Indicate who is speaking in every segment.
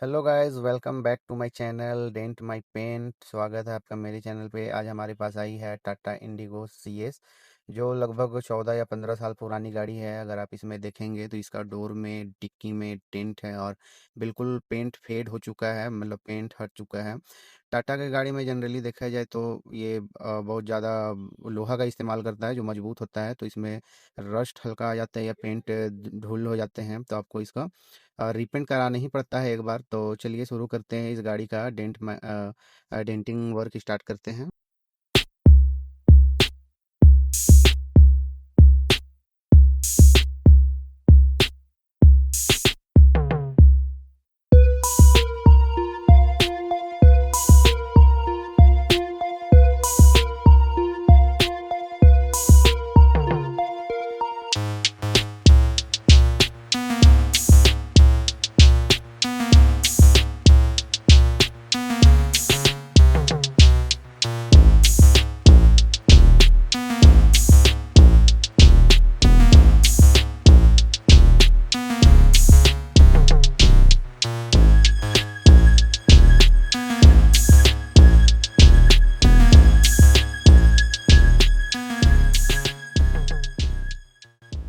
Speaker 1: Hello guys, welcome back to my channel dent my paint. स्वागत है आपका मेरे चैनल पे। आज हमारे पास आई है टाटा इंडिगो सीएस, जो लगभग 14 या 15 साल पुरानी गाड़ी है। अगर आप इसमें देखेंगे तो इसका डोर में, डिक्की में डेंट है और बिल्कुल पेंट फेड हो चुका है, मतलब पेंट हट चुका है। टाटा की गाड़ी में जनरली देखा जाए तो ये बहुत ज़्यादा लोहा का इस्तेमाल करता है, जो मजबूत होता है। तो इसमें रस्ट हल्का आ जाता है या पेंट धूल हो जाते हैं, तो आपको इसका रिपेंट कराना ही पड़ता है एक बार। तो चलिए शुरू करते हैं इस गाड़ी का डेंटिंग वर्क स्टार्ट करते हैं।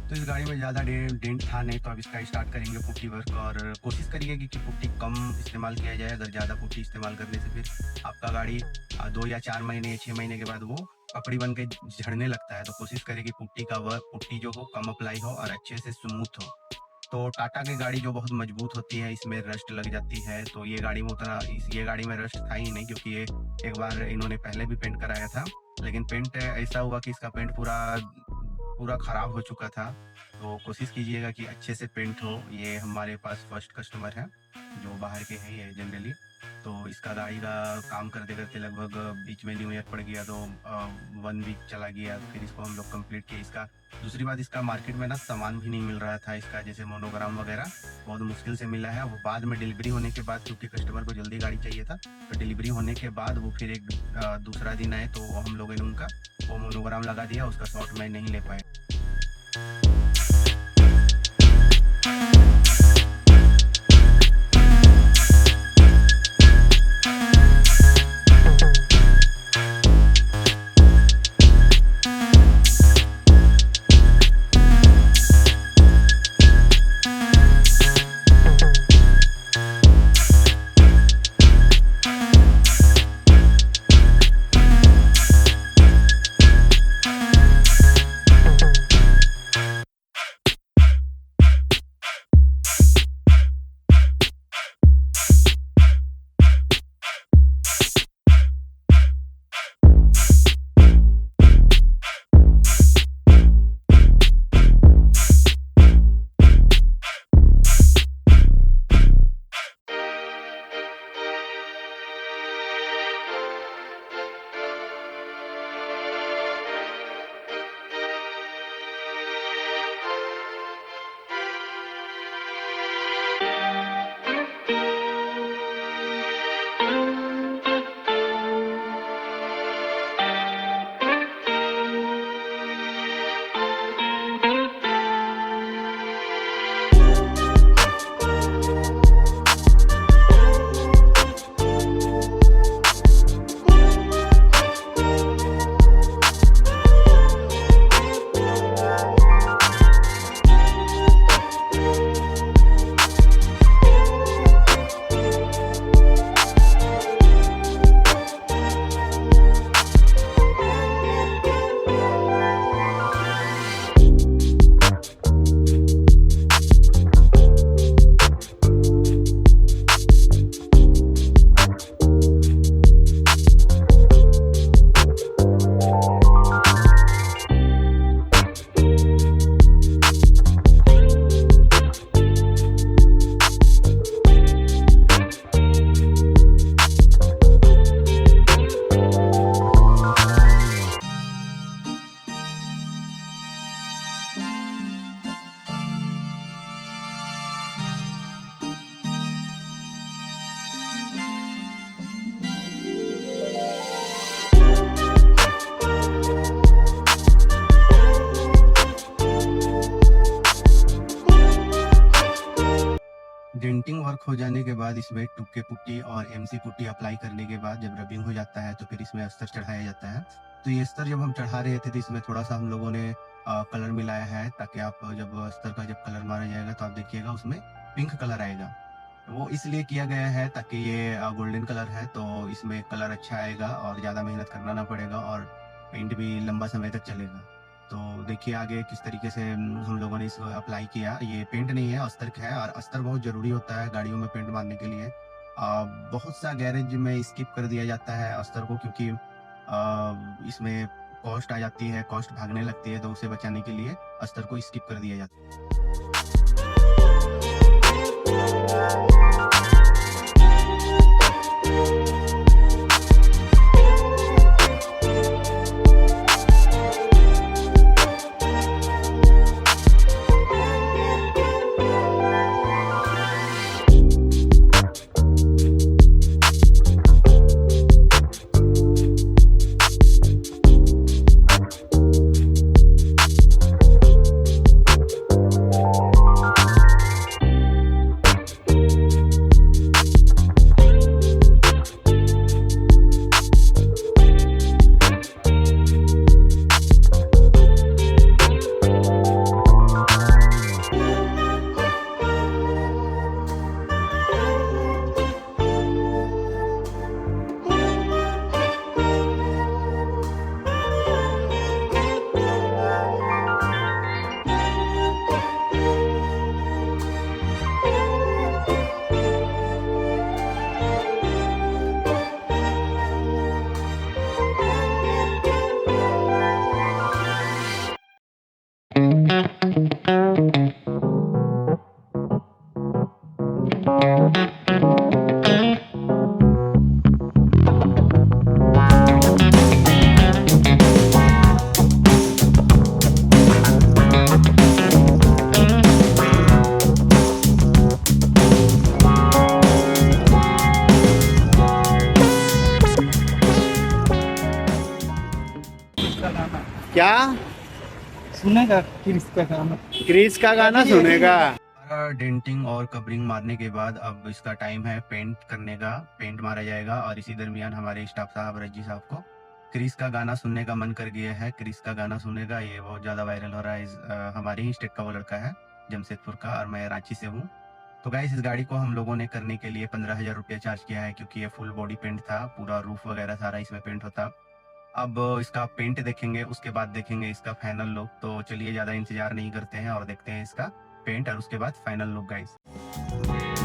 Speaker 1: तो इस गाड़ी में ज़्यादा डेंट था नहीं, तो अब इसका स्टार्ट करेंगे पुट्टी वर्क। और कोशिश करिए कि पुट्टी कम इस्तेमाल किया जाए। अगर ज़्यादा पुट्टी इस्तेमाल करने से फिर आपका गाड़ी 2 या 4 महीने या 6 महीने के बाद वो पपड़ी बन के झड़ने लगता है। तो कोशिश करिए कि पुट्टी जो हो कम अप्लाई हो और अच्छे से स्मूथ हो। तो टाटा की गाड़ी जो बहुत मजबूत होती है, इसमें रस्ट लग जाती है। तो ये गाड़ी में उतना ये गाड़ी में रस्ट था ही नहीं, क्योंकि ये एक बार इन्होंने पहले भी पेंट कराया था। लेकिन पेंट ऐसा हुआ कि इसका पेंट पूरा पूरा खराब हो चुका था। तो कोशिश कीजिएगा कि अच्छे से पेंट हो। ये हमारे पास फर्स्ट कस्टमर है, जो बाहर के हैं ये जनरली। तो इसका गाड़ी का काम करते करते लगभग बीच में न्यू ईयर पड़ गया, तो 1 वीक चला गया। फिर इसको हम लोग कंप्लीट किए। इसका दूसरी बात, इसका मार्केट में ना सामान भी नहीं मिल रहा था इसका, जैसे मोनोग्राम वगैरह बहुत मुश्किल से मिला है। वो बाद में डिलीवरी होने के बाद, क्योंकि कस्टमर को जल्दी गाड़ी चाहिए था, तो डिलीवरी होने के बाद वो फिर एक दूसरा दिन आए तो हम लोगों ने उनका वो मोनोग्राम लगा दिया। उसका शॉट मैं नहीं ले पाया। डेंटिंग वर्क हो जाने के बाद इसमें टुक्के पुट्टी और एमसी पुट्टी अप्लाई करने के बाद जब रबिंग हो जाता है तो फिर इसमें अस्तर चढ़ाया जाता है। तो ये अस्तर जब हम चढ़ा रहे थे तो इसमें थोड़ा सा हम लोगों ने कलर मिलाया है, ताकि आप जब अस्तर का जब कलर मारा जाएगा तो आप देखिएगा उसमें पिंक कलर आएगा। वो इसलिए किया गया है ताकि ये गोल्डन कलर है तो इसमें कलर अच्छा आएगा और ज़्यादा मेहनत करना ना पड़ेगा और पेंट भी लंबा समय तक चलेगा। तो देखिए आगे किस तरीके से हम लोगों ने इसको अप्लाई किया। ये पेंट नहीं है, अस्तर है, और अस्तर बहुत ज़रूरी होता है गाड़ियों में पेंट मारने के लिए। बहुत सा गैरेज में स्किप कर दिया जाता है अस्तर को, क्योंकि इसमें कॉस्ट आ जाती है, कॉस्ट भागने लगती है, तो उसे बचाने के लिए अस्तर को स्किप कर दिया जाता है।
Speaker 2: क्या
Speaker 3: सुनेगा क्रिस का गाना?
Speaker 2: क्रिस का गाना सुनेगा?
Speaker 1: डेंटिंग और कवरिंग मारने के बाद अब इसका टाइम है पेंट करने का। पेंट मारा जाएगा और इसी दरमियान हमारे स्टाफ साहब रज्जी साहब को क्रिस का गाना सुनने का मन कर गया है। क्रिस का गाना सुनेगा, ये बहुत ज़्यादा वायरल हो रहा है। हमारे ही स्टेट का वो लड़का है, जमशेदपुर का, और मैं रांची से हूँ। तो गाइस इस गाड़ी को हम लोगों ने करने के लिए 15,000 रुपया चार्ज किया है, क्योंकि ये फुल बॉडी पेंट था, पूरा रूफ वगैरह सारा इसमें पेंट होता। अब इसका पेंट देखेंगे, उसके बाद देखेंगे इसका फाइनल लुक। तो चलिए ज़्यादा इंतजार नहीं करते हैं और देखते हैं इसका पेंट और उसके बाद फाइनल लुक गाइस।